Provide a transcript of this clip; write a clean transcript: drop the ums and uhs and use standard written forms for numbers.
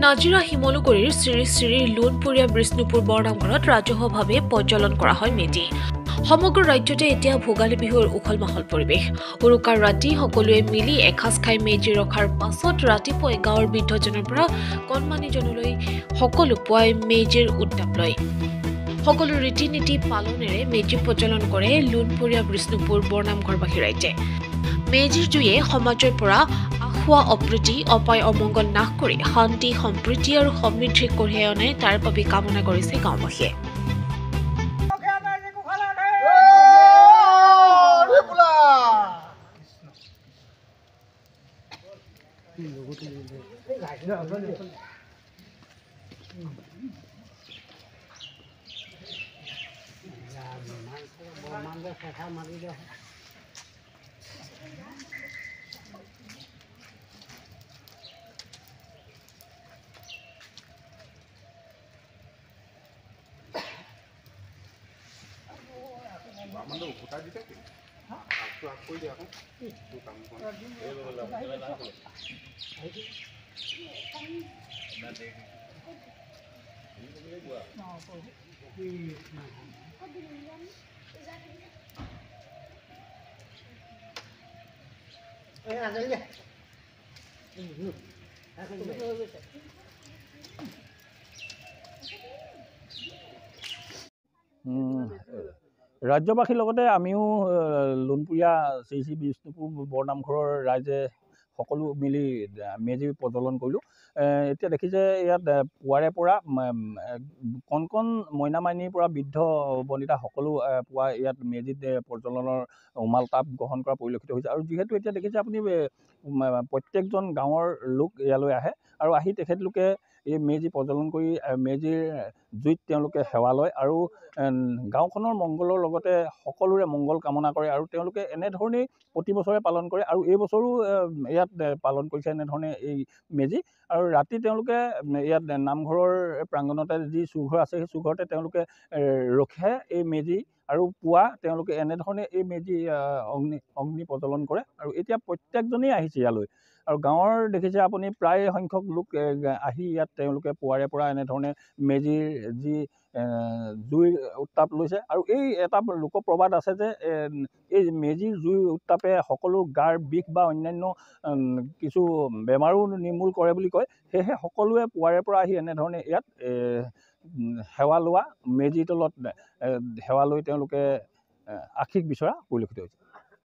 নাজিৰা শিমলুগুৰিৰ শ্ৰী শ্ৰী লোণপুৰীয়া বিষ্ণুপুৰ বৰনামঘৰত ৰাজহুৱাভাৱে প্ৰজ্বলন কৰা হয় মেজি। সমগ্ৰ ৰাজ্যতে এতিয়া ভোগালী বিহুৰ উখল মাখল পৰিৱেশ। উৰুকাৰ ৰাতি সকলোৱে মিলি এসাঁজ খাই মেজি ৰখাৰ পাছত ৰাতিপুৱাই গাঁৱৰ বৃদ্ধজনৰ পৰা কণমানিজনলৈ সকলো পুৱাই মেজিৰ উত্তাপ লয়। সকলো ৰীতি নীতি পালনেৰে মেজি প্ৰজ্বলন কৰে লোণপুৰীয়া বিষ্ণুপুৰ বৰনামঘৰবাসী ৰাইজে। মেজিৰ জুয়ে সমাজৰ পৰা আখোৱা অপ্ৰীতি অপায় অমংগল নাশ কৰি শান্তি সম্প্ৰীতি আৰু সমৃদ্ধি কঢ়িয়াই আনে তাৰ বাবে কামনা কৰিছে গাঁওবাসীয়ে। ৰাজ্যবাসীৰ লগতে আমিও লোণপুৰীয়া শ্ৰী শ্ৰী বিষ্ণুপুৰ বৰনামঘৰৰ ৰাইজে সকলো মিলি মেজি প্ৰজ্বলন কৰিলোঁ। এতিয়া দেখিছে ইয়াত পুৱাৰে পৰা কণ কণ মইনা মাইনীৰ পৰা বৃদ্ধ বনিতা সকলো পুৱা ইয়াত মেজিত প্ৰজ্বলনৰ উমাল তাপ গ্ৰহণ কৰা পৰিলক্ষিত হৈছে। আৰু যিহেতু এতিয়া দেখিছে আপুনি প্ৰত্যেকজন গাঁৱৰ লোক ইয়ালৈ আহে আৰু আহি তেখেতলোকে এই মেজি প্ৰজ্বলন কৰি মেজিৰ জুইত তেওঁলোকে সেৱা লয় আৰু গাঁওখনৰ মংগলৰ লগতে সকলোৰে মংগল কামনা কৰে। আৰু তেওঁলোকে এনেধৰণেই প্ৰতি বছৰে পালন কৰে আৰু এই বছৰো ইয়াত পালন কৰিছে এনেধৰণে এই মেজি। আৰু ৰাতি তেওঁলোকে ইয়াত নামঘৰৰ প্ৰাংগণতে যি চুৰঘৰ আছে সেই চুৰঘৰতে তেওঁলোকে ৰখে এই মেজি আৰু পুৱা তেওঁলোকে এনেধৰণে এই মেজি অগ্নি প্ৰজ্বলন কৰে। আৰু এতিয়া প্ৰত্যেকজনেই আহিছে ইয়ালৈ আৰু গাঁৱৰ দেখিছে আপুনি প্ৰায় সংখ্যক লোক আহি ইয়াত তেওঁলোকে পুৱাৰে পৰা এনেধৰণে মেজিৰ যি জুইৰ উত্তাপ লৈছে। আৰু এই এটা লোকপ্ৰবাদ আছে যে এই মেজিৰ জুইৰ উত্তাপে সকলো গাৰ বিষ বা অন্যান্য কিছু বেমাৰো নিৰ্মূল কৰে বুলি কয়। সেয়েহে সকলোৱে পুৱাৰে পৰা আহি এনেধৰণে ইয়াত সেৱা লোৱা মেজিৰ তলত সেৱা লৈ তেওঁলোকে আশীষ বিচৰা পৰিলক্ষিত হৈছে।